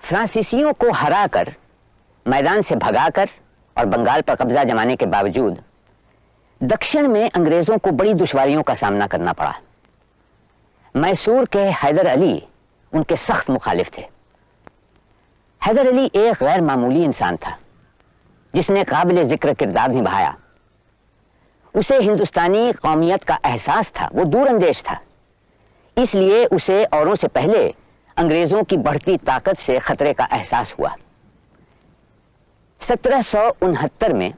फ्रांसीसियों को हराकर, मैदान से भगाकर और बंगाल पर कब्जा जमाने के बावजूद दक्षिण में अंग्रेजों को बड़ी दुश्वारियों का सामना करना पड़ा। मैसूर के हैदर अली उनके सख्त मुखालिफ थे। हैदर अली एक गैर मामूली इंसान था जिसने काबिल जिक्र किरदार निभाया। उसे हिंदुस्तानी कौमियत का एहसास था, वो दूरअंदेश था। इसलिए उसे औरों से पहले अंग्रेजों की बढ़ती ताकत से खतरे का एहसास हुआ। 1769 में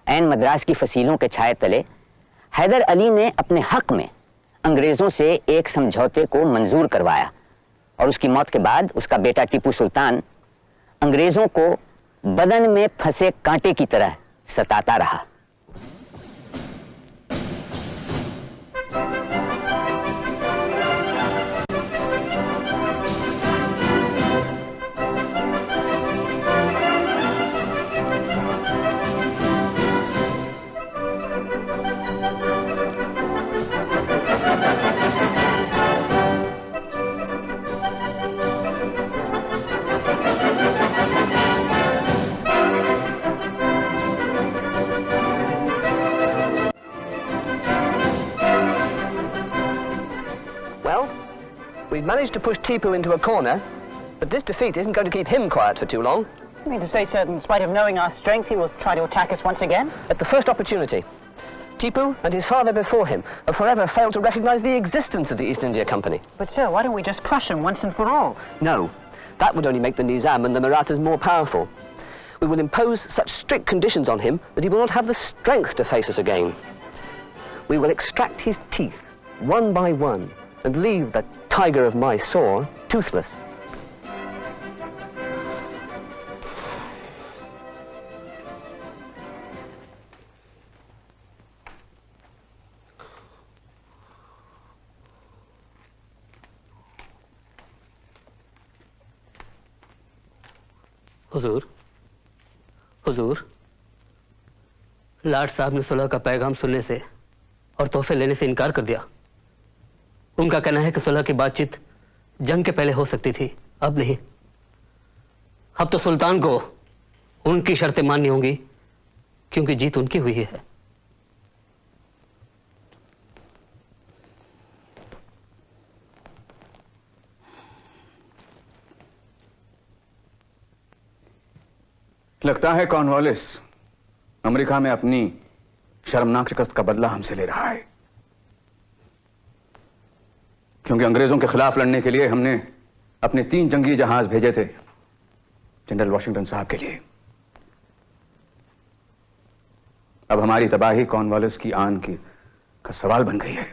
ऐन मद्रास की फसीलों के छाए तले हैदर अली ने अपने हक में अंग्रेजों से एक समझौते को मंजूर करवाया और उसकी मौत के बाद उसका बेटा टीपू सुल्तान अंग्रेजों को बदन में फंसे कांटे की तरह सताता रहा। We've managed to push Tipu into a corner, but this defeat isn't going to keep him quiet for too long. You mean to say, sir, in spite of knowing our strength, he will try to attack us once again? At the first opportunity. Tipu and his father before him have forever failed to recognize the existence of the East India Company. But, sir, why don't we just crush him once and for all? No, that would only make the Nizam and the Marathas more powerful. We will impose such strict conditions on him that he will not have the strength to face us again. We will extract his teeth, one by one, and leave that tiger of Mysore toothless. हुजूर, हुजूर, लाट साहब ने सुलह का पैगाम सुनने से और तोहफे लेने से इनकार कर दिया। उनका कहना है कि सुलह की बातचीत जंग के पहले हो सकती थी, अब नहीं। अब तो सुल्तान को उनकी शर्तें माननी होंगी क्योंकि जीत उनकी हुई है। लगता है कॉर्नवालिस अमेरिका में अपनी शर्मनाक शिकस्त का बदला हमसे ले रहा है, क्योंकि अंग्रेजों के खिलाफ लड़ने के लिए हमने अपने 3 जंगी जहाज भेजे थे जनरल वॉशिंगटन साहब के लिए। अब हमारी तबाही कॉर्नवालिस की आन का सवाल बन गई है।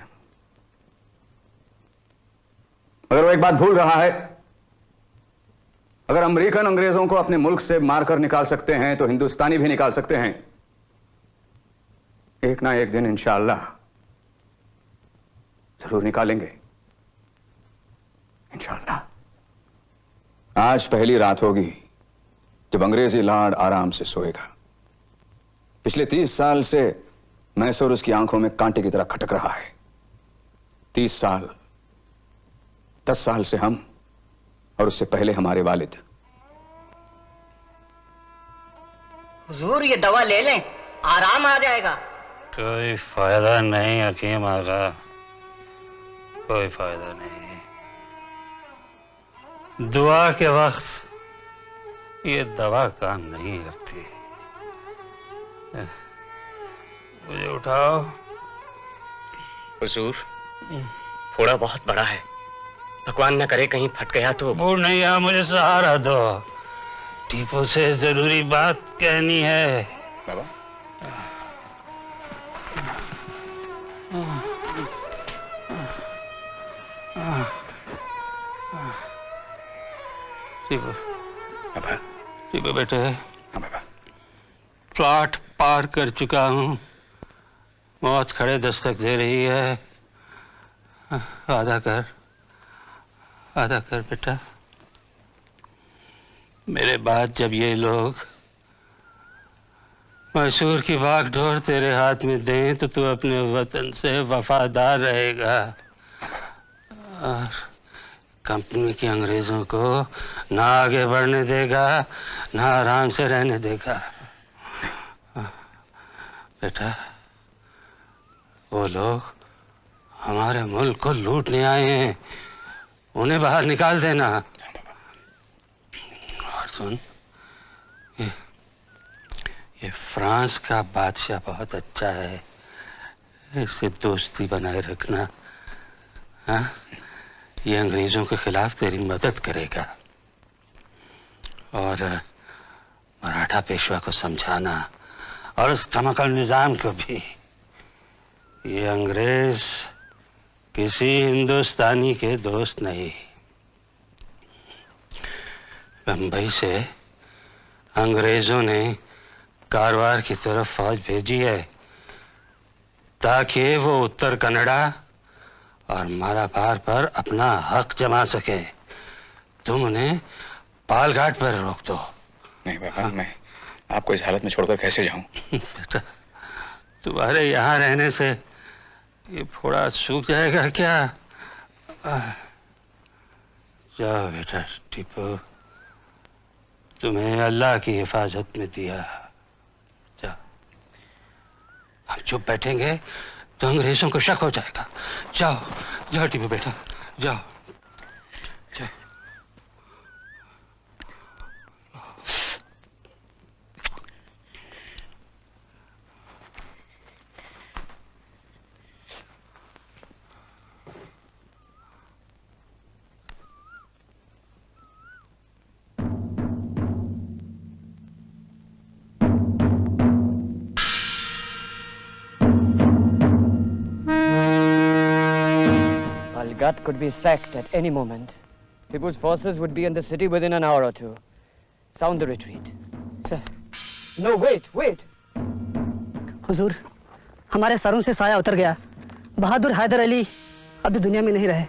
मगर वो एक बात भूल रहा है, अगर अमेरिकन अंग्रेजों को अपने मुल्क से मारकर निकाल सकते हैं तो हिंदुस्तानी भी निकाल सकते हैं। एक ना एक दिन इंशाअल्लाह जरूर निकालेंगे, इंशाअल्लाह। आज पहली रात होगी जब अंग्रेजी लाड आराम से सोएगा। पिछले 30 साल से मैसूर उसकी आंखों में कांटे की तरह खटक रहा है। 30 साल, 10 साल से हम, और उससे पहले हमारे वालिद। हुजूर, ये दवा ले लें, आराम आ जाएगा। कोई फायदा नहीं हकीम आगा, कोई फायदा नहीं। दुआ के वक्त ये दवा काम नहीं करती। मुझे उठाओ। हुजूर, फोड़ा बहुत बड़ा है, भगवान न करे कहीं फट गया तो। बूढ़ नहीं आ, मुझे सहारा दो। टीपू से जरूरी बात कहनी है। बाबा, टीपू बेटे, प्लॉट पार कर चुका हूँ, मौत खड़े दस्तक दे रही है। वादा कर, वादा कर बेटा। मेरे बाद जब ये लोग मैसूर की बागडोर तेरे हाथ में दें तो तू अपने वतन से वफादार रहेगा और कंपनी के अंग्रेजों को ना आगे बढ़ने देगा ना आराम से रहने देगा। बेटा, वो लोग हमारे मुल्क को लूटने आए हैं, उन्हें बाहर निकाल देना। और सुन, ये फ्रांस का बादशाह बहुत अच्छा है, इससे दोस्ती बनाए रखना। हाँ, ये अंग्रेजों के खिलाफ तेरी मदद करेगा और मराठा पेशवा को समझाना और उस कमकल निजाम को भी। ये अंग्रेज किसी हिंदुस्तानी के दोस्त नहीं। बंबई से अंग्रेजों ने कारवार की तरफ फौज भेजी है ताकि वो उत्तर कन्नड़ा और मालाबार पर अपना हक जमा सके। तुम उन्हें पालघाट पर रोक दो। नहीं बाबा, मैं आपको इस हालत में छोड़कर कैसे जाऊं? बेटा, तुम्हारे यहाँ रहने से ये फोड़ा सूख जाएगा क्या? जाओ बेटा टीपू, तुम्हें अल्लाह की हिफाजत में दिया। जाओ। हम चुप बैठेंगे तो अंग्रेजों को शक हो जाएगा। जाओ जाओ टीपू बेटा, जाओ जाओ। Balgat could be sacked at any moment. Tipu's forces would be in the city within an hour or two. Sound the retreat. Sir. No, wait, wait. हुजूर, हमारे सरों से साया उतर गया। बहादुर हैदर अली अभी दुनिया में नहीं रहे।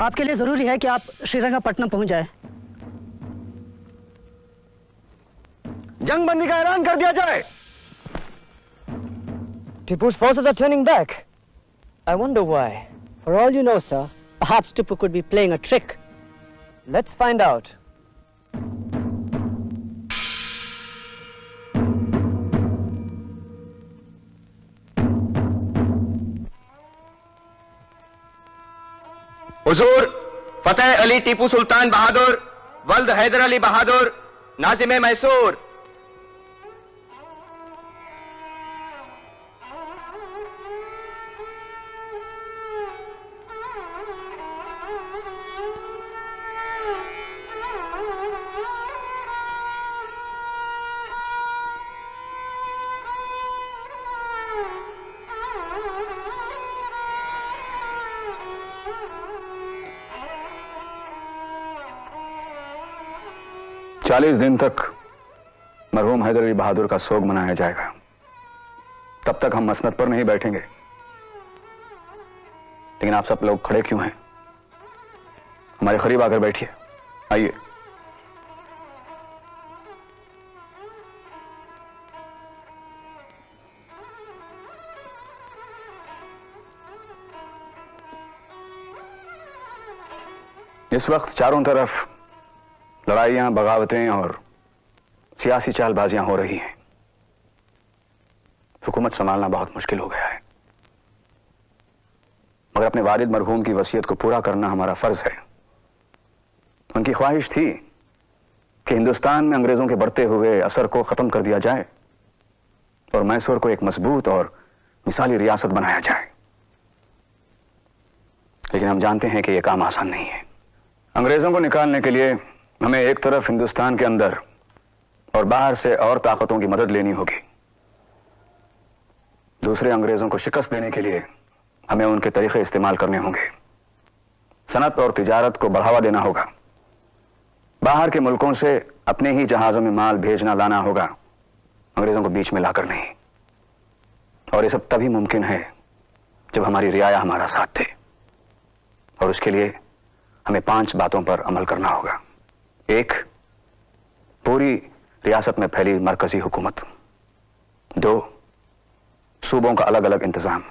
आपके लिए जरूरी है कि आप श्रीरंगपट्टनम पहुंच जाएं। जंगबंदी का ऐलान कर दिया जाए। Tipu's forces are turning back. I wonder why. For all you know, sir, perhaps Tipu could be playing a trick. Let's find out. हुजूर, फतेह अली टीपू सुल्तान बहादुर, वल्द हैदर अली बहादुर, नाजिम मैसूर। चालीस दिन तक मरहूम हैदर अली बहादुर का सोग मनाया जाएगा। तब तक हम मसनद पर नहीं बैठेंगे। लेकिन आप सब लोग खड़े क्यों हैं? हमारे करीब आकर बैठिए। आइए। इस वक्त चारों तरफ लड़ाइयां, बगावतें और सियासी चालबाजियां हो रही हैं। हुकूमत संभालना बहुत मुश्किल हो गया है, मगर अपने वालिद मरहूम की वसीयत को पूरा करना हमारा फर्ज है। उनकी ख्वाहिश थी कि हिंदुस्तान में अंग्रेजों के बढ़ते हुए असर को खत्म कर दिया जाए और मैसूर को एक मजबूत और मिसाली रियासत बनाया जाए। लेकिन हम जानते हैं कि यह काम आसान नहीं है। अंग्रेजों को निकालने के लिए हमें एक तरफ हिंदुस्तान के अंदर और बाहर से और ताकतों की मदद लेनी होगी। दूसरे अंग्रेजों को शिकस्त देने के लिए हमें उनके तरीके इस्तेमाल करने होंगे। सनत और तिजारत को बढ़ावा देना होगा। बाहर के मुल्कों से अपने ही जहाजों में माल भेजना लाना होगा, अंग्रेजों को बीच में लाकर नहीं। और ये सब तभी मुमकिन है जब हमारी रियाया हमारा साथ थे। और उसके लिए हमें 5 बातों पर अमल करना होगा। 1, पूरी रियासत में फैली मरकजी हुकूमत, 2 सूबों का अलग अलग इंतजाम,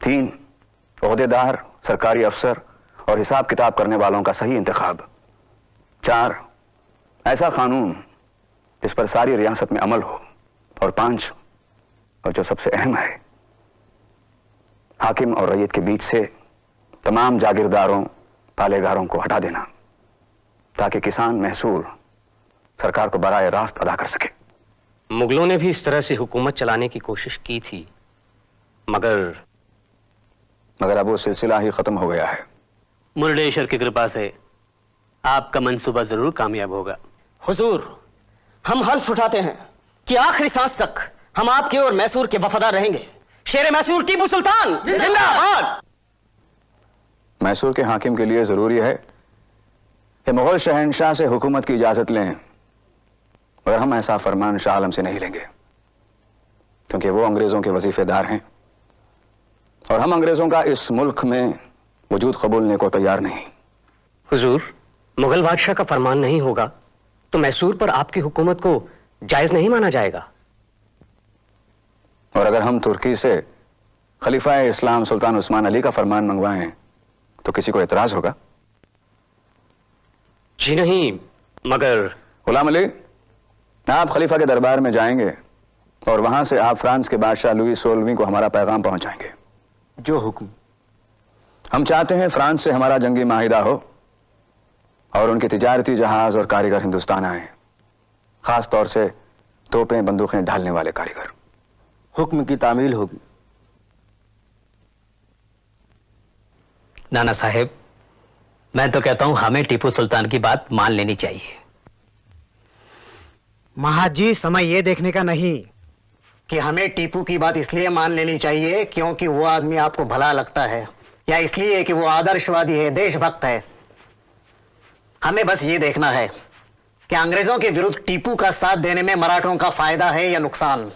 3 ओहदेदार, सरकारी अफसर और हिसाब किताब करने वालों का सही इंतखाब, 4 ऐसा कानून जिस पर सारी रियासत में अमल हो, और 5 और जो सबसे अहम है, हाकिम और रईयत के बीच से तमाम जागीरदारों, पालेगारों को हटा देना, ताकि किसान महसूल सरकार को बराए रास्त अदा कर सके। मुगलों ने भी इस तरह से हुकूमत चलाने की कोशिश की थी, मगर अब वो सिलसिला ही खत्म हो गया है। मुरडेश्वर की कृपा से आपका मंसूबा जरूर कामयाब होगा। हुजूर, हम हल्फ उठाते हैं कि आखिरी सांस तक हम आपके और मैसूर के वफादार रहेंगे। शेर मैसूर टीपू सुल्तान जिंदाबाद। मैसूर के हाकिम के लिए जरूरी है कि मुगल शहंशाह से हुकूमत की इजाजत लें, मगर हम ऐसा फरमान शाह आलम से नहीं लेंगे, क्योंकि वो अंग्रेजों के वजीफेदार हैं और हम अंग्रेजों का इस मुल्क में वजूद कबूलने को तैयार नहीं। हुजूर, मुगल बादशाह का फरमान नहीं होगा तो मैसूर पर आपकी हुकूमत को जायज नहीं माना जाएगा। और अगर हम तुर्की से खलीफा इस्लाम सुल्तान उस्मान अली का फरमान मंगवाएं तो किसी को एतराज होगा? जी नहीं, मगर गुलाम अली, आप खलीफा के दरबार में जाएंगे और वहां से आप फ्रांस के बादशाह लुई 16वीं को हमारा पैगाम पहुंचाएंगे। जो हुक्म। हम चाहते हैं फ्रांस से हमारा जंगी माहिदा हो और उनके तिजारती जहाज और कारीगर हिंदुस्तान आए, खास तौर से तोपें बंदूकें ढालने वाले कारीगर। हुक्म की तामील होगी। नाना साहेब, मैं तो कहता हूं हमें टीपू सुल्तान की बात मान लेनी चाहिए। महाजी, समय ये देखने का नहीं कि हमें टीपू की बात इसलिए मान लेनी चाहिए क्योंकि वो आदमी आपको भला लगता है, या इसलिए कि वो आदर्शवादी है, देशभक्त है। हमें बस ये देखना है कि अंग्रेजों के विरुद्ध टीपू का साथ देने में मराठों का फायदा है या नुकसान।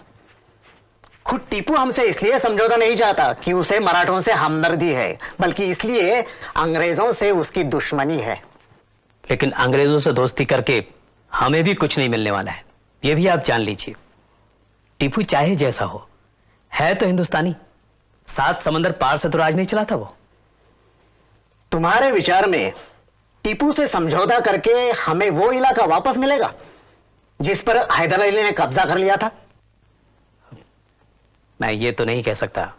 खुद टीपू हमसे इसलिए समझौता नहीं चाहता कि उसे मराठों से हमदर्दी है, बल्कि इसलिए अंग्रेजों से उसकी दुश्मनी है। लेकिन अंग्रेजों से दोस्ती करके हमें भी कुछ नहीं मिलने वाला है, यह भी आप जान लीजिए। टीपू चाहे जैसा हो, है तो हिंदुस्तानी, 7 समंदर पार से तो राज नहीं चलाता वो। तुम्हारे विचार में टीपू से समझौता करके हमें वो इलाका वापस मिलेगा जिस पर हैदर अली ने कब्जा कर लिया था? मैं ये तो नहीं कह सकता,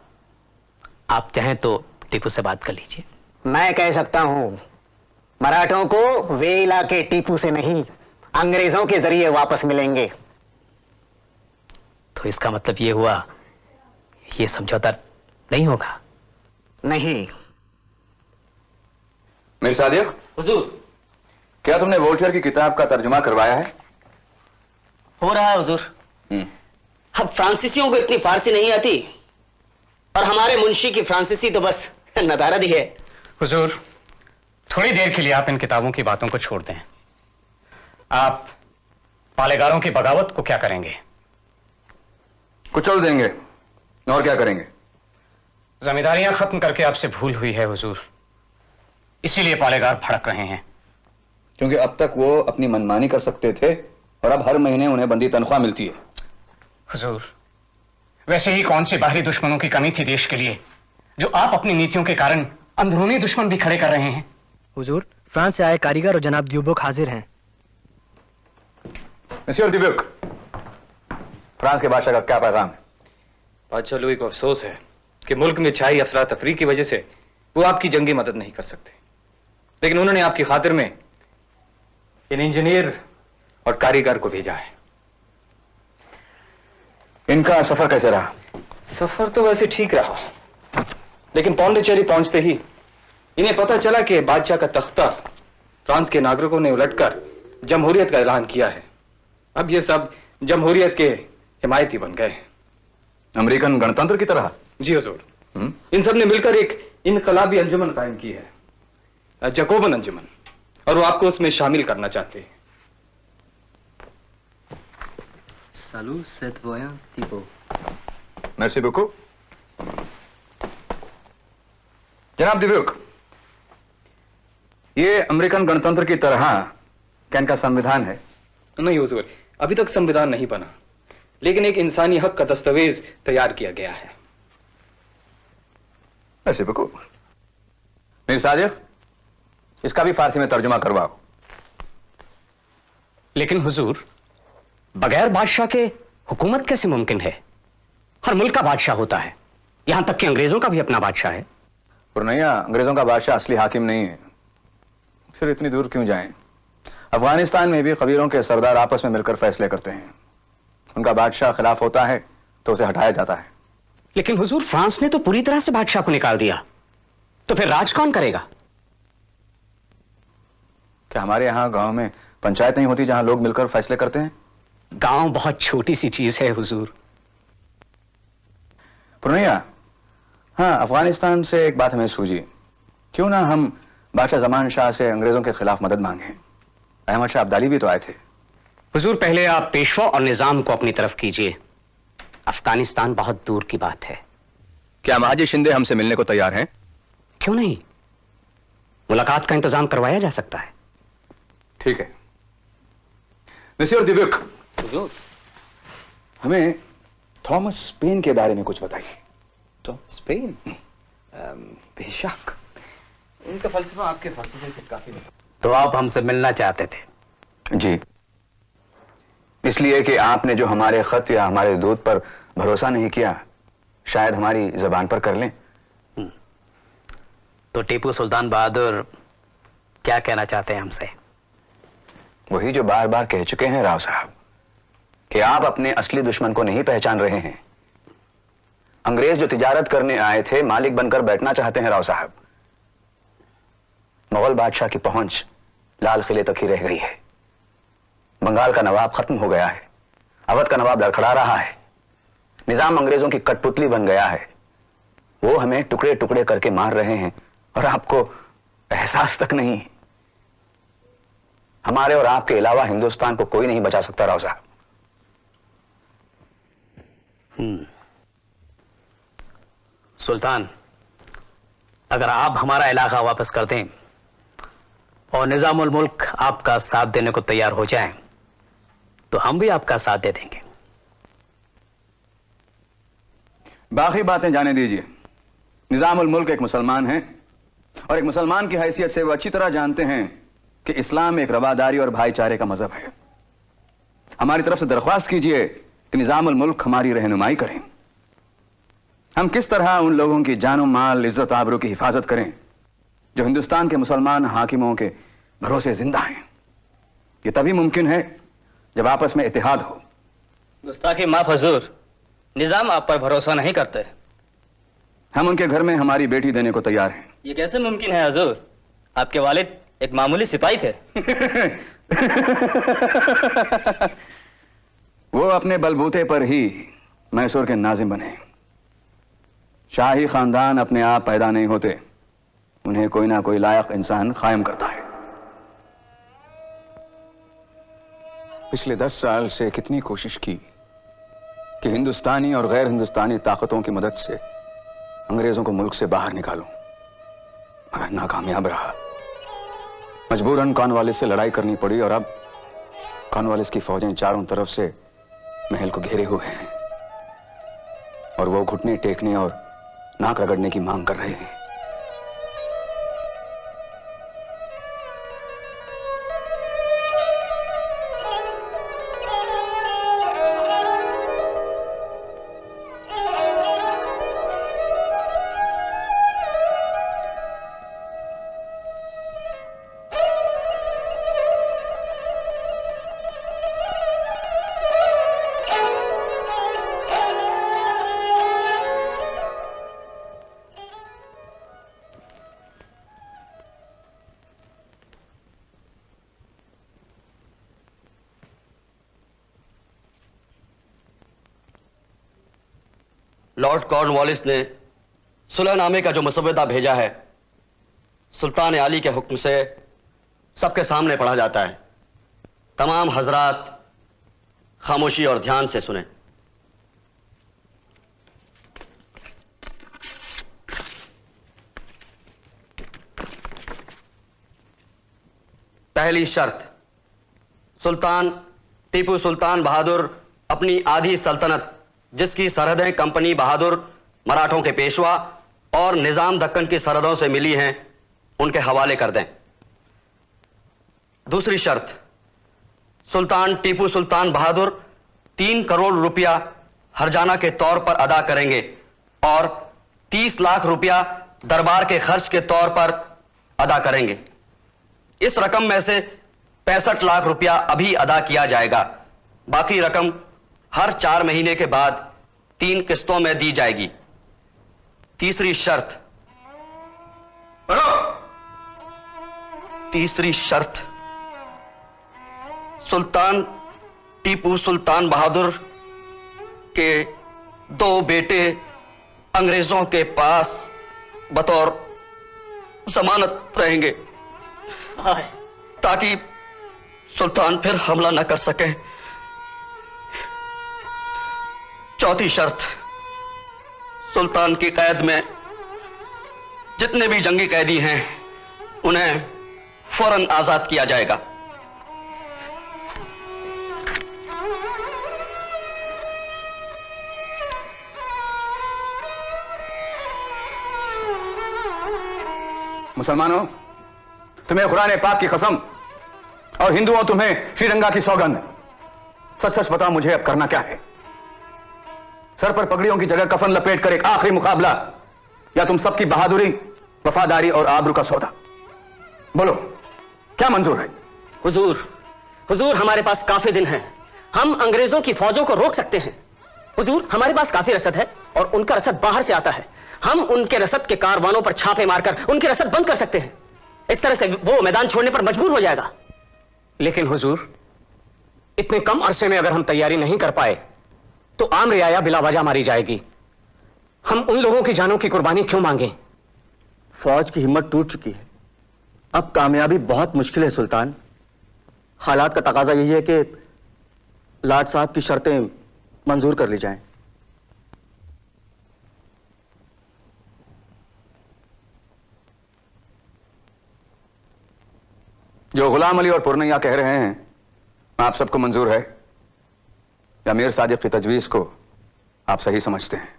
आप चाहें तो टीपू से बात कर लीजिए। मैं कह सकता हूं, मराठों को वे इलाके टीपू से नहीं, अंग्रेजों के जरिए वापस मिलेंगे। तो इसका मतलब ये हुआ, ये समझौता नहीं होगा? नहीं। मेरे सादिया, हुजूर, क्या तुमने वोल्टेयर की किताब का तर्जुमा करवाया है? हो रहा है हुजूर। अब फ्रांसीसियों को इतनी फारसी नहीं आती, और हमारे मुंशी की फ्रांसीसी तो बस नदारद ही है। हुजूर, थोड़ी देर के लिए आप इन किताबों की बातों को छोड़ दें। आप पालेगारों की बगावत को क्या करेंगे? कुचल देंगे। और क्या करेंगे? जमींदारियां खत्म करके आपसे भूल हुई है हुजूर, इसीलिए पालेगार भड़क रहे हैं। क्योंकि अब तक वो अपनी मनमानी कर सकते थे और अब हर महीने उन्हें बंदी तनख्वाह मिलती है। हुजूर, वैसे ही कौन से बाहरी दुश्मनों की कमी थी देश के लिए, जो आप अपनी नीतियों के कारण अंदरूनी दुश्मन भी खड़े कर रहे हैं। हुजूर, फ्रांस से आए कारीगर और जनाब ड्यूबोक हाजिर हैं। मिस्टर ड्यूबोक, फ्रांस के बादशाह का क्या पैगाम है? बादशाह लुई को अफसोस है कि मुल्क में छाई अफरा तफरी की वजह से वो आपकी जंगी मदद नहीं कर सकते, लेकिन उन्होंने आपकी खातिर में इन इंजीनियर और कारीगर को भेजा है। इनका सफर कैसे रहा? सफर तो वैसे ठीक रहा, लेकिन पौंडीचेरी पहुंचते ही इन्हें पता चला कि बादशाह का तख्ता फ्रांस के नागरिकों ने उलटकर जमहूरियत का ऐलान किया है। अब ये सब जमहूरियत के हिमायती बन गए। अमेरिकन गणतंत्र की तरह? जी हुजूर। इन सब ने मिलकर एक इनकलाबी अंजुमन कायम की है, जकोबन अंजुमन, और वो आपको उसमें शामिल करना चाहते हैं। Salut, c'est voyant Thibault. Merci beaucoup. जनाब ड्यूबोक, ये अमेरिकन गणतंत्र की तरह क्या इनका संविधान है? नहीं हुजूर, अभी तक संविधान नहीं बना, लेकिन एक इंसानी हक का दस्तावेज तैयार किया गया है। ऐसे बको मीर सादिक, इसका भी फारसी में तर्जुमा करवाओ। लेकिन हुजूर, बगैर बादशाह के हुकूमत कैसे मुमकिन है? हर मुल्क का बादशाह होता है, यहां तक कि अंग्रेजों का भी अपना बादशाह है। पुरनैया, अंग्रेजों का बादशाह असली हाकिम नहीं है। फिर इतनी दूर क्यों जाएं? अफगानिस्तान में भी कबीलों के सरदार आपस में मिलकर फैसले करते हैं। उनका बादशाह खिलाफ होता है तो उसे हटाया जाता है। लेकिन हुजूर, फ्रांस ने तो पूरी तरह से बादशाह को निकाल दिया, तो फिर राज कौन करेगा? क्या हमारे यहां गांव में पंचायत नहीं होती जहां लोग मिलकर फैसले करते हैं? गांव बहुत छोटी सी चीज है हुजूर। पुरनैया, हाँ, अफगानिस्तान से एक बात हमें सूझी। क्यों ना हम बादशाह जमान शाह से अंग्रेजों के खिलाफ मदद मांगे? अहमद शाह अब्दाली भी तो आए थे। हुजूर, पहले आप पेशवा और निजाम को अपनी तरफ कीजिए। अफगानिस्तान बहुत दूर की बात है। क्या महाजी शिंदे हमसे मिलने को तैयार हैं? क्यों नहीं, मुलाकात का इंतजाम करवाया जा सकता है। ठीक है। मिस्टर दिव्यक, हुजूर, हमें थॉमस पेन के बारे में कुछ बताइए। Thomas pen? बेशक, उनका फलसफा आपके फलसफे से काफी नहीं। तो आप हमसे मिलना चाहते थे? जी, इसलिए कि आपने जो हमारे खत या हमारे दूत पर भरोसा नहीं किया, शायद हमारी जबान पर कर लें। तो टीपू सुल्तान बहादुर क्या कहना चाहते हैं हमसे? वही जो बार बार कह चुके हैं राव साहब, कि आप अपने असली दुश्मन को नहीं पहचान रहे हैं। अंग्रेज जो तिजारत करने आए थे, मालिक बनकर बैठना चाहते हैं राव साहब। मुगल बादशाह की पहुंच लाल किले तक ही रह गई है। बंगाल का नवाब खत्म हो गया है, अवध का नवाब लड़खड़ा रहा है, निजाम अंग्रेजों की कठपुतली बन गया है। वो हमें टुकड़े टुकड़े करके मार रहे हैं और आपको एहसास तक नहीं। हमारे और आपके अलावा हिंदुस्तान को कोई नहीं बचा सकता राव साहब। सुल्तान, अगर आप हमारा इलाका वापस कर दें और निजामुल मुल्क आपका साथ देने को तैयार हो जाएं, तो हम भी आपका साथ दे देंगे। बाकी बातें जाने दीजिए। निजामुल मुल्क एक मुसलमान है और एक मुसलमान की हैसियत से वो अच्छी तरह जानते हैं कि इस्लाम एक रवादारी और भाईचारे का मजहब है। हमारी तरफ से दरख्वास्त कीजिए कि निजामुल मुल्क हमारी रहनुमाई करें। हम किस तरह उन लोगों की जानो माल, इज्जत आबरू की हिफाजत करें जो हिंदुस्तान के मुसलमान हाकिमों के भरोसे जिंदा हैं। यह तभी मुमकिन है जब आपस में इत्तेहाद हो। गुस्ताखी माफ हुजूर, निजाम आप पर भरोसा नहीं करते। हम उनके घर में हमारी बेटी देने को तैयार हैं। ये कैसे मुमकिन है हुजूर? आपके वालिद एक मामूली सिपाही थे। वो अपने बलबूते पर ही मैसूर के नाजिम बने। शाही खानदान अपने आप पैदा नहीं होते, उन्हें कोई ना कोई लायक इंसान कायम करता है। पिछले 10 साल से कितनी कोशिश की कि हिंदुस्तानी और गैर हिंदुस्तानी ताकतों की मदद से अंग्रेजों को मुल्क से बाहर निकालूं, मगर नाकामयाब रहा। मजबूरन कॉर्नवालिस से लड़ाई करनी पड़ी और अब कॉर्नवालिस की फौजें चारों तरफ से महल को घेरे हुए हैं और वो घुटने टेकने और नाक रगड़ने की मांग कर रहे हैं। लॉर्ड कॉर्नवालिस ने सुलहनामे का जो मसवदा भेजा है, सुल्तान आली के हुक्म से सबके सामने पढ़ा जाता है। तमाम हजरात खामोशी और ध्यान से सुने। पहली शर्त, सुल्तान टीपू सुल्तान बहादुर अपनी आधी सल्तनत, जिसकी सरहदें कंपनी बहादुर, मराठों के पेशवा और निजाम दक्कन की सरहदों से मिली हैं, उनके हवाले कर दें। दूसरी शर्त, सुल्तान टीपू सुल्तान बहादुर 3 करोड़ रुपया हरजाना के तौर पर अदा करेंगे और 30 लाख रुपया दरबार के खर्च के तौर पर अदा करेंगे। इस रकम में से 65 लाख रुपया अभी अदा किया जाएगा। बाकी रकम हर 4 महीने के बाद 3 किस्तों में दी जाएगी। तीसरी शर्त, तीसरी शर्त, सुल्तान टीपू सुल्तान बहादुर के 2 बेटे अंग्रेजों के पास बतौर जमानत रहेंगे ताकि सुल्तान फिर हमला न कर सके। चौथी शर्त, सुल्तान की कैद में जितने भी जंगी कैदी हैं उन्हें फौरन आजाद किया जाएगा। मुसलमानों, तुम्हें कुरान पाक की कसम और हिंदुओं तुम्हें श्रीरंगा की सौगंध, सच सच बताओ मुझे अब करना क्या है? सर पर पगड़ियों की जगह कफन लपेट कर एक आखिरी मुकाबला, या तुम सबकी बहादुरी, वफादारी और आबरू का सौदा? बोलो, क्या मंजूर है? हुजूर, हमारे पास काफी दिन हैं। हम अंग्रेजों की फौजों को रोक सकते हैं। हुजूर, हमारे पास काफी रसद है और उनका रसद बाहर से आता है। हम उनके रसद के कारवानों पर छापे मारकर उनके रसद बंद कर सकते हैं। इस तरह से वो मैदान छोड़ने पर मजबूर हो जाएगा। लेकिन हुजूर, इतने कम अरसे में अगर हम तैयारी नहीं कर पाए तो आम रियाया बिला वजह मारी जाएगी। हम उन लोगों की जानों की कुर्बानी क्यों मांगे? फौज की हिम्मत टूट चुकी है। अब कामयाबी बहुत मुश्किल है सुल्तान। हालात का तकाजा यही है कि लाट साहब की शर्तें मंजूर कर ली जाएं। जो गुलाम अली और पुरनैया कह रहे हैं, आप सबको मंजूर है या मीर सादिक की तजवीज को आप सही समझते हैं?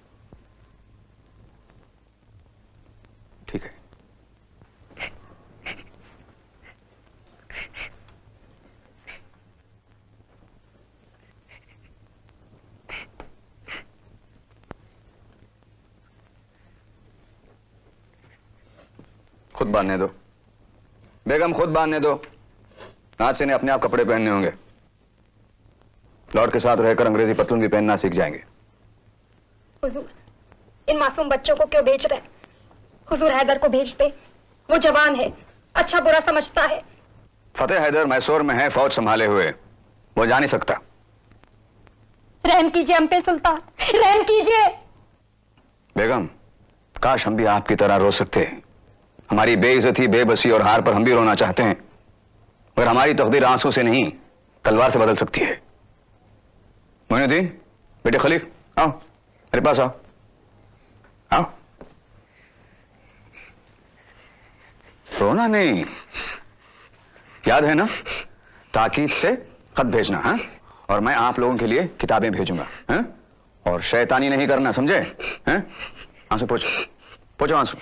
ठीक है। खुद बांधने दो बेगम, खुद बांधने दो। आज से इन्हें अपने आप कपड़े पहनने होंगे। लॉर्ड के साथ रहकर अंग्रेजी पतलून भी पहनना सीख जाएंगे। हुजूर, इन मासूम बच्चों को क्यों भेज रहे हैं? हुजूर, हैदर को भेज दे। वो जवान है, अच्छा बुरा समझता है। फतेह हैदर मैसूर में है, फौज संभाले हुए, वो जा नहीं सकता। रहम कीजिए हम पे सुल्तान, रहम कीजिए। बेगम, काश हम भी आपकी तरह रो सकते। हमारी बेइज्जती, बेबसी और हार पर हम भी रोना चाहते हैं, मगर हमारी तकदीर आंसू से नहीं तलवार से बदल सकती है। मोइनुद्दीन, बेटे खलीफ, आओ मेरे पास आओ। आओ। रोना नहीं, याद है ना? ताकीद से खत भेजना, हाँ? और मैं आप लोगों के लिए किताबें भेजूंगा, हाँ? और शैतानी नहीं करना, समझे? हैं? आंसू पोछो, पोछो आंसू।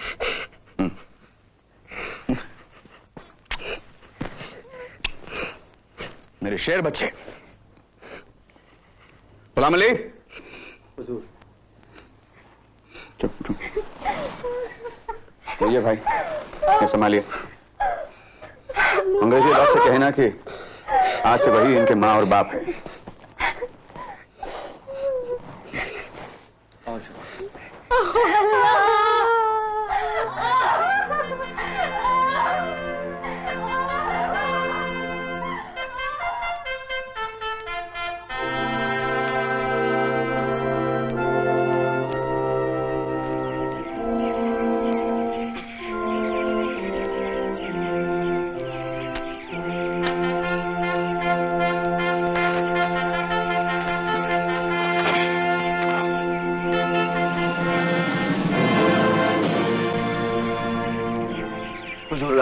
मेरे शेर बच्चे। गुलाम अली, चुप चुप, बोलिए भाई, ये संभालिए। अंग्रेजी बात से कहना कि आज से वही इनके माँ और बाप है।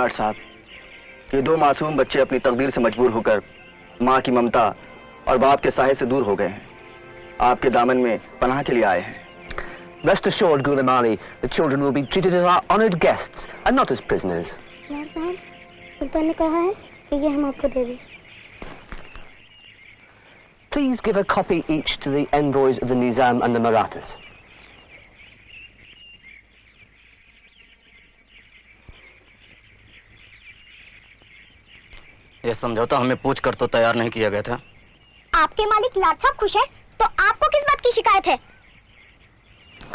साहब, ये 2 मासूम बच्चे अपनी तकदीर से मजबूर होकर माँ की ममता और बाप के साये से दूर हो गए हैं, आपके दामन में पनाह के लिए आए हैं। Rest assured, Ghulam Ali, the children will be treated as our honoured guests and not as prisoners. लाड साहब, सुल्तान ने कहा है कि ये हम आपको दे दें। Please give a copy each to the envoys of the Nizam and the Marathas. यह समझौता हमें पूछ कर तो तैयार नहीं किया गया था। आपके मालिक लाड साहब खुश है, तो आपको किस बात की शिकायत है?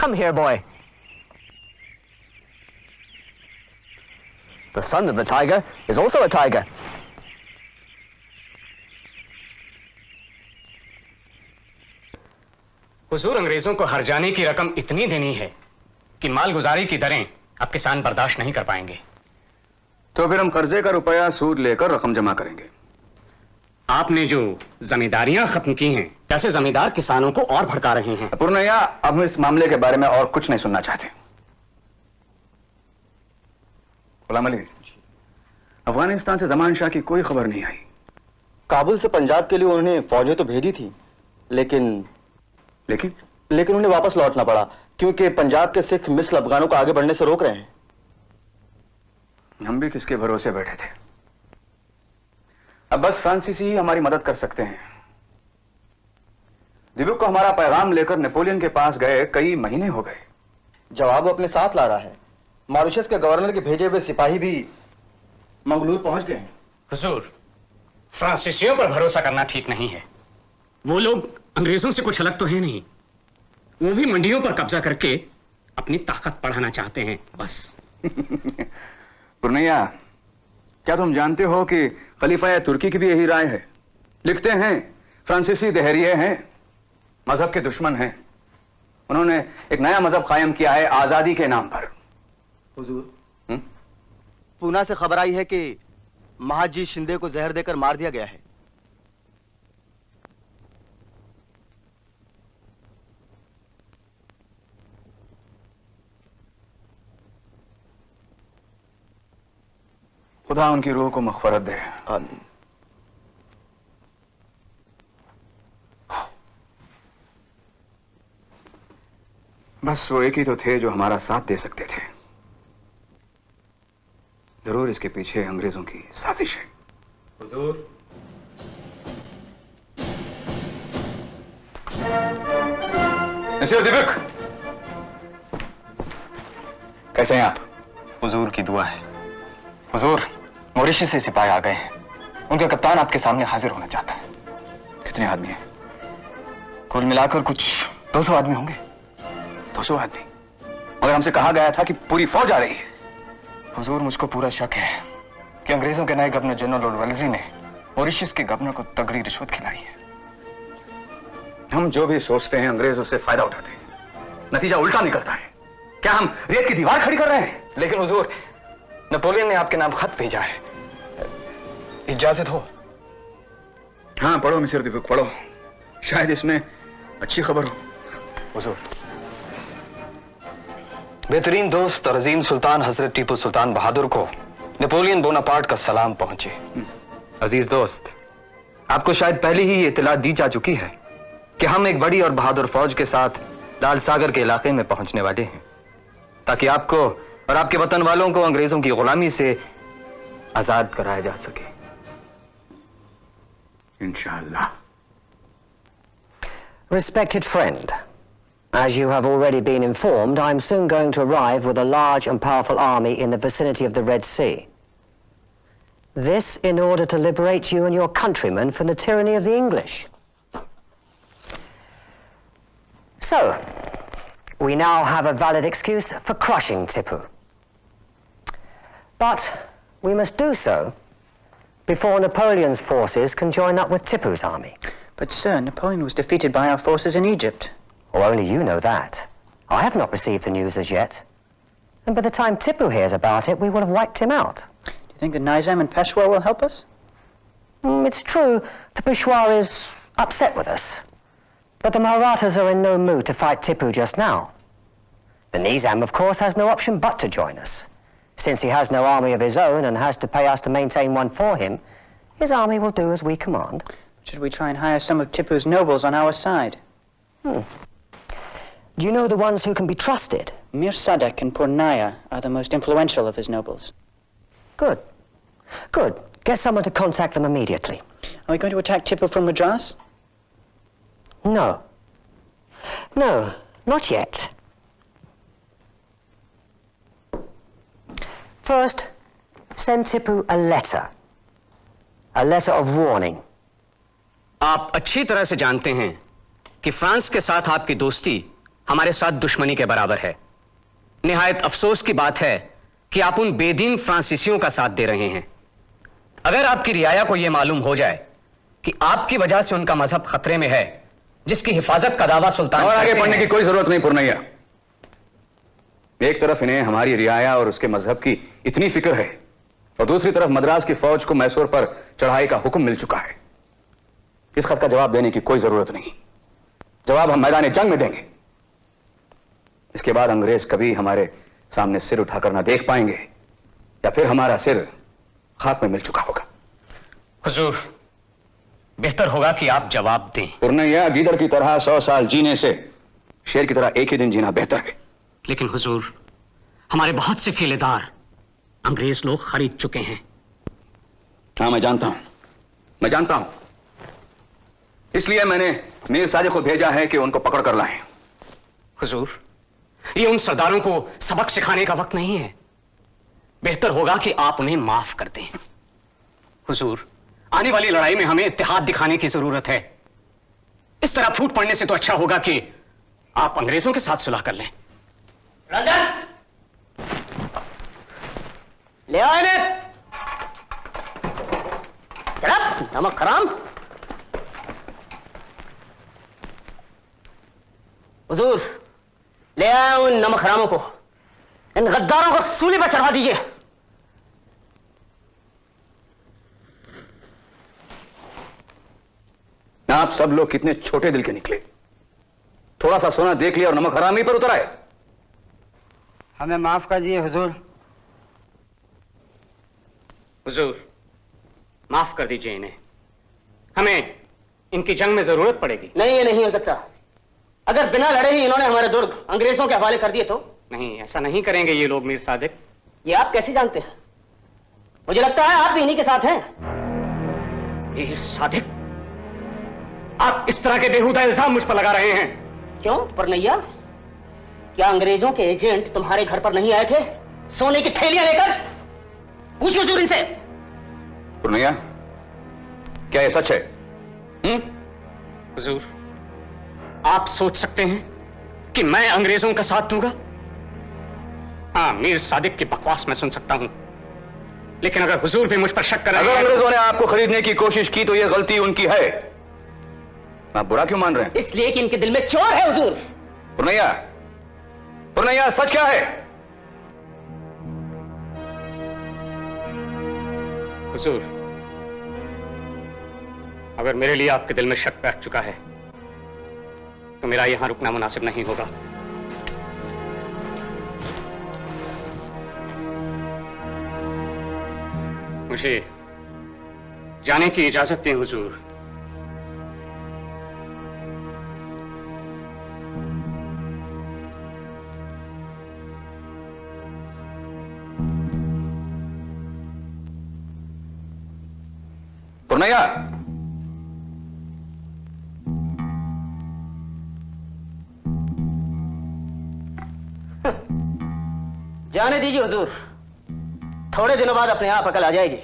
Come here, boy. The son of the tiger is also a tiger. हुजूर, अंग्रेजों को हर जाने की रकम इतनी देनी है कि मालगुजारी की दरें अब किसान बर्दाश्त नहीं कर पाएंगे। तो फिर हम कर्जे का रुपया सूद लेकर रकम जमा करेंगे। आपने जो जमींदारियां खत्म की हैं, कैसे जमींदार किसानों को और भड़का रहे हैं। पूर्णैया, अब हम इस मामले के बारे में और कुछ नहीं सुनना चाहते। गुलाम अली, अफगानिस्तान से जमान शाह की कोई खबर नहीं आई। काबुल से पंजाब के लिए उन्होंने फौजें तो भेजी थी, लेकिन उन्हें वापस लौटना पड़ा क्योंकि पंजाब के सिख मिस्र अफगानों को आगे बढ़ने से रोक रहे हैं। हम भी किसके भरोसे बैठे थे। अब बस फ्रांसीसी ही हमारी मदद कर सकते हैं। दिब्रुक को हमारा पैगाम लेकर नेपोलियन के पास गए कई महीने हो गए। जवाब अपने साथ ला रहा है। मॉरिशस के गवर्नर के भेजे हुए सिपाही भी मंगलूर पहुंच गए हैं। हुजूर, फ्रांसीसियों पर भरोसा करना ठीक नहीं है। वो लोग अंग्रेजों से कुछ अलग तो है नहीं। वो भी मंडियों पर कब्जा करके अपनी ताकत बढ़ाना चाहते हैं, बस। पूर्णैया, क्या तुम जानते हो कि खलीफा तुर्की की भी यही राय है? लिखते हैं फ्रांसीसी देहरिये हैं, मजहब के दुश्मन हैं। उन्होंने एक नया मजहब कायम किया है आजादी के नाम पर। हुजूर, पूना से खबर आई है कि महाजी शिंदे को जहर देकर मार दिया गया है। खुदा उनकी रूह को मग़फ़िरत दे। बस वो एक ही तो थे जो हमारा साथ दे सकते थे। जरूर इसके पीछे अंग्रेजों की साजिश है। हुजूर, मिस्टर दिब्रुक, कैसे हैं आप? हुजूर की दुआ है। हुजूर, मॉरिशस से सिपाही आ गए हैं। उनका कप्तान आपके सामने हाजिर होना चाहता है। कितने आदमी हैं? कुल मिलाकर कुछ 200 आदमी होंगे। 200 आदमी? मगर हमसे कहा गया था कि पूरी फौज आ रही है। हुजूर, मुझको पूरा शक है कि अंग्रेजों के नए गवर्नर जनरल लॉर्ड वेल्लेसली ने मॉरिशस के गवर्नर को तगड़ी रिश्वत खिलाई है। हम जो भी सोचते हैं अंग्रेज उससे फायदा उठाते हैं, नतीजा उल्टा निकलता है। क्या हम रेत की दीवार खड़ी कर रहे हैं? लेकिन हुजूर, नेपोलियन ने आपके नाम खत भेजा है। इजाजत हो? हाँ, पढ़ो मिस्टर दिब्रुक, पढ़ो। शायद इसमें अच्छी खबर हो। हुजूर, बेहतरीन दोस्त और अजीम सुल्तान हजरत टीपू सुल्तान बहादुर को नेपोलियन बोनापार्ट का सलाम पहुंचे। अजीज दोस्त, आपको शायद पहले ही ये इत्तला दी जा चुकी है कि हम एक बड़ी और बहादुर फौज के साथ लाल सागर के इलाके में पहुंचने वाले हैं, ताकि आपको और आपके वतन वालों को अंग्रेजों की गुलामी से आजाद कराया जा सके। इंशाअल्लाह। Respected friend, as you have already been informed, I am soon going to arrive with a large and powerful army in the vicinity of the Red Sea. This in order to liberate you and your countrymen from the tyranny of the English. So, we now have a valid excuse for crushing Tipu. But we must do so before Napoleon's forces can join up with Tipu's army. But sir, Napoleon was defeated by our forces in Egypt. Oh, only you know that. I have not received the news as yet. And by the time Tipu hears about it, we will have wiped him out. Do you think the Nizam and Peshawar will help us? It's true, the Peshawar is upset with us. But the Marathas are in no mood to fight Tipu just now. The Nizam, of course, has no option but to join us. Since he has no army of his own and has to pay us to maintain one for him, his army will do as we command. Should we try and hire some of Tipu's nobles on our side? Do you know the ones who can be trusted? Mir Sadek and Purnaya are the most influential of his nobles. Good. Good. Get someone to contact them immediately. Are we going to attack Tipu from Madras? No. No, not yet. First, send Tipu a letter. A letter of warning. आप अच्छी तरह से जानते हैं कि France के साथ आपकी दोस्ती हमारे साथ दुश्मनी के बराबर है। निहायत अफसोस की बात है कि आप उन बेदीन फ्रांसीसियों का साथ दे रहे हैं। अगर आपकी रियाया को यह मालूम हो जाए कि आपकी वजह से उनका मजहब खतरे में है, जिसकी हिफाजत का दावा सुल्तान और आगे पढ़ने की कोई जरूरत नहीं पुरनैया। एक तरफ इन्हें हमारी रियाया और उसके मजहब की इतनी फिक्र है और दूसरी तरफ मद्रास की फौज को मैसूर पर चढ़ाई का हुक्म मिल चुका है। इस खत का जवाब देने की कोई जरूरत नहीं। जवाब हम मैदान जंग में देंगे। इसके बाद अंग्रेज कभी हमारे सामने सिर उठाकर ना देख पाएंगे या फिर हमारा सिर खाक में मिल चुका होगा। हुजूर, बेहतर होगा कि आप जवाब दें। पुरनैया, गीदड़ की तरह 100 साल जीने से शेर की तरह एक ही दिन जीना बेहतर है। लेकिन हुजूर, हमारे बहुत से किलेदार अंग्रेज लोग खरीद चुके हैं। हाँ, मैं जानता हूं। इसलिए मैंने मीर सादिक को भेजा है कि उनको पकड़ कर लाएं। हुजूर, ये उन सरदारों को सबक सिखाने का वक्त नहीं है। बेहतर होगा कि आप उन्हें माफ कर दें। हुजूर, आने वाली लड़ाई में हमें इत्तेहाद दिखाने की जरूरत है। इस तरह फूट पड़ने से तो अच्छा होगा कि आप अंग्रेजों के साथ सुलह कर लें। रंजन, ले आओ इन्हें। नमक हराम। हुजूर, ले आए उन नमक हरामों को। इन गद्दारों को सूली पर चढ़ा दीजिए। आप सब लोग कितने छोटे दिल के निकले। थोड़ा सा सोना देख लिया और नमक हरामी पर उतर आए। हमें माफ कर दिए हुजूर। हुजूर, माफ कर दीजिए इन्हें। हमें इनकी जंग में जरूरत पड़ेगी। नहीं, ये नहीं हो सकता। अगर बिना लड़े ही इन्होंने हमारे दुर्ग अंग्रेजों के हवाले कर दिए तो? नहीं, ऐसा नहीं करेंगे ये लोग मीर सादिक। ये आप कैसे जानते हैं? मुझे लगता है आप भी इन्हीं के साथ हैं। मीर सादिक, आप इस तरह के बेहुदा इल्जाम मुझ पर लगा रहे हैं। क्यों पुरनैया, क्या अंग्रेजों के एजेंट तुम्हारे घर पर नहीं आए थे सोने की थैलियां लेकर? पूछो हुजूर इनसे। पुरनैया, क्या यह सच है? हुजूर, आप सोच सकते हैं कि मैं अंग्रेजों का साथ दूंगा? हाँ, मीर सादिक की बकवास मैं सुन सकता हूं, लेकिन अगर हुजूर भी मुझ पर शक करें। अगर अंग्रेजों ने आपको खरीदने की कोशिश की तो यह गलती उनकी है। आप बुरा क्यों मान रहे हैं? इसलिए कि इनके दिल में चोर है हुजूर। पुरनैया, सच क्या है? हुजूर, अगर मेरे लिए आपके दिल में शक बैठ चुका है तो मेरा यहां रुकना मुनासिब नहीं होगा। मुझे जाने की इजाजत दें हुजूर। पुरनैया, जाने दीजिए हुजूर, थोड़े दिनों बाद अपने आप अकल आ जाएगी।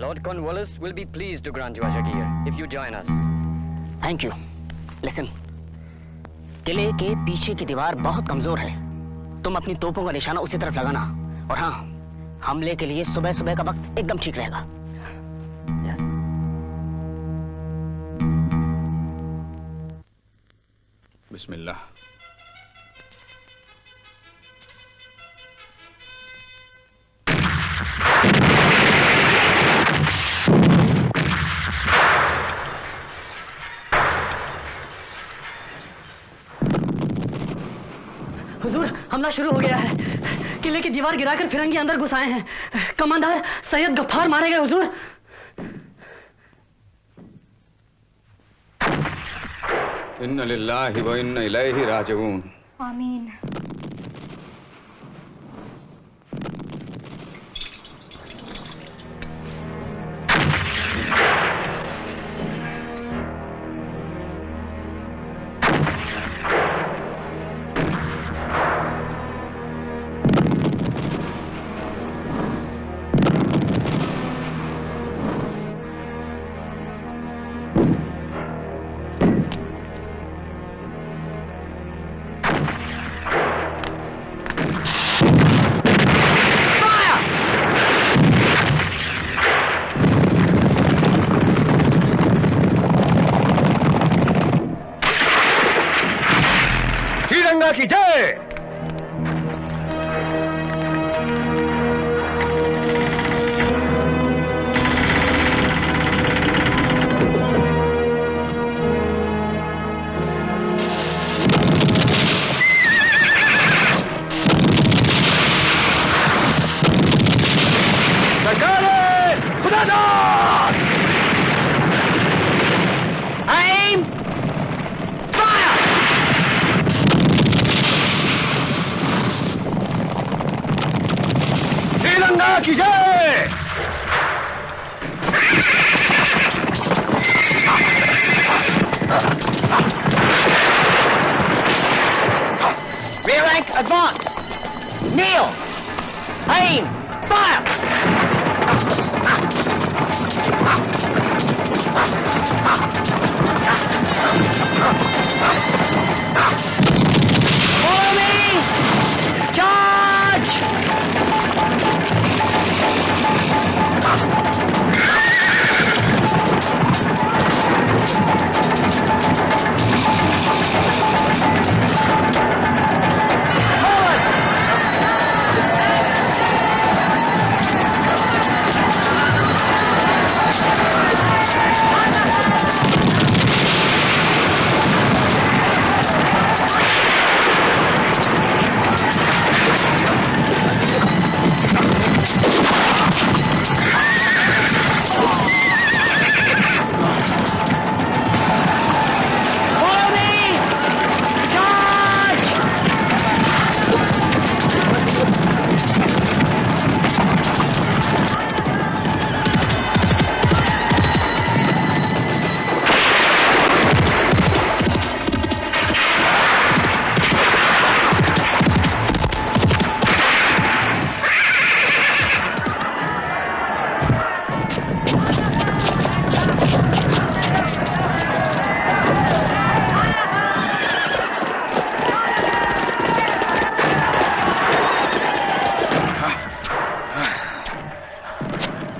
Lord Cornwallis will be pleased to grant you a jagir if you join us. Thank you. Listen, किले के पीछे की दीवार बहुत कमजोर है। तुम अपनी तोपों का निशाना उसी तरफ लगाना। और हाँ, हमले के लिए सुबह सुबह का वक्त एकदम ठीक रहेगा। बिस्मिल्लाह। हुजूर, हमला शुरू हो गया है। किले की दीवार गिराकर फिरंगी अंदर घुस आए हैं। कमांडर सैयद गफ्फार मारे गए हुजूर। इन्ना लिल्लाहि व इन्ना इलैहि राजिऊन। आमीन। श्रीरंगा की जय। सरकारे खुदादाद। Aim! श्रीरंगा की जय। Rear rank, advance! Kneel! Aim! Fire! Follow me! Charge!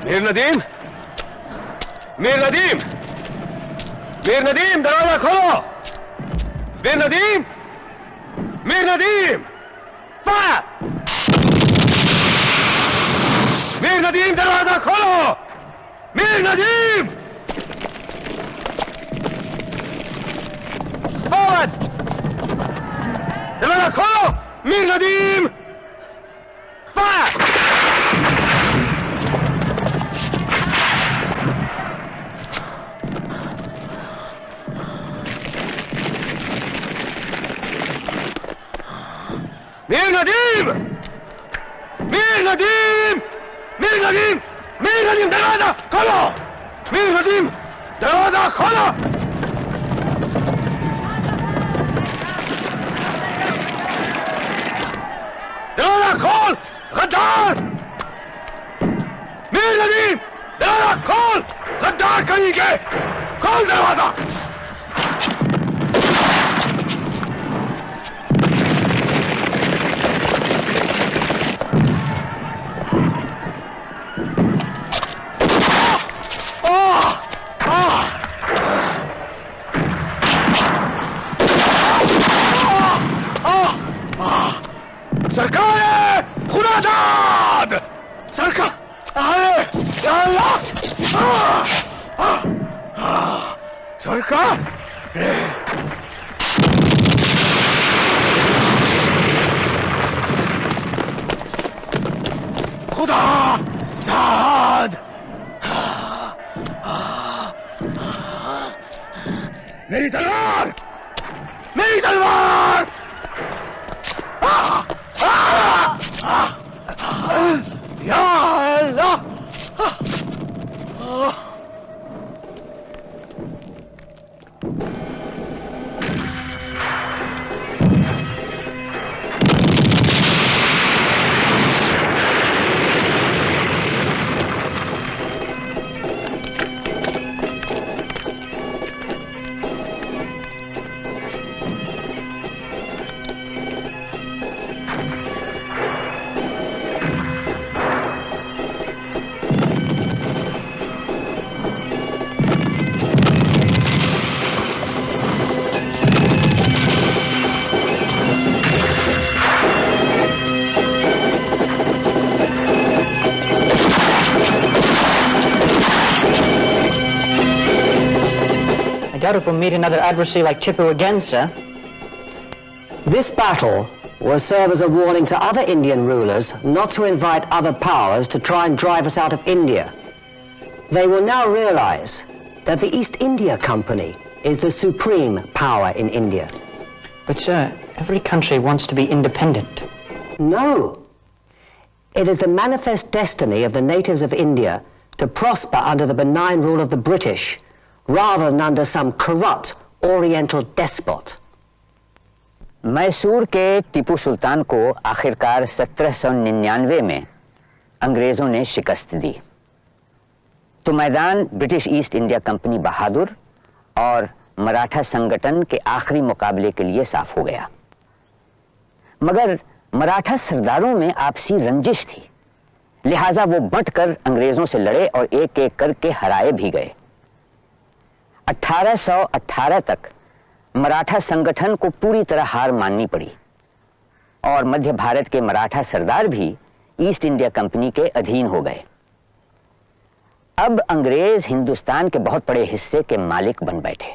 Mir Nadeem, Mir Nadeem, Mir Nadeem, दरवाजा खोलो। मीर नदीम, मीर नदीम, फायर! मीर नदीम, दरवाजा खोलो। मीर नदीम, फॉरवर्ड! दरवाजा खोलो। मीर नदीम, फायर! मीर नदीम, मीर नदीम, मीर नदीम, मीर नदीम, दरवाजा खोलो। मीर नदीम, दरवाजा खोलो। दरवाजा खोल, गद्दार। मीर नदीम, दरवाजा खोल, गद्दार कहीं के। खोल दरवाजा। का खुदा याद मेरी तलवार मेरी तलवार या अल्लाह I doubt if we'll meet another adversary like Tipu again, sir. This battle will serve as a warning to other Indian rulers not to invite other powers to try and drive us out of India. They will now realize that the East India Company is the supreme power in India. But, sir, every country wants to be independent. No. It is the manifest destiny of the natives of India to prosper under the benign rule of the British, rather than under some corrupt Oriental despot. Mysore के टीपू सुल्तान को आखिरकार 1799 में अंग्रेजों ने शिकस्त दी, तो मैदान British east India company बहादुर और मराठा संगठन के आखिरी मुकाबले के लिए साफ हो गया। मगर मराठा सरदारों में आपसी रंजिश थी, लिहाजा वो बंटकर अंग्रेजों से लड़े और एक एक करके हराए भी गए। 1818 तक मराठा संगठन को पूरी तरह हार माननी पड़ी और मध्य भारत के मराठा सरदार भी ईस्ट इंडिया कंपनी के अधीन हो गए। अब अंग्रेज हिंदुस्तान के बहुत बड़े हिस्से के मालिक बन बैठे।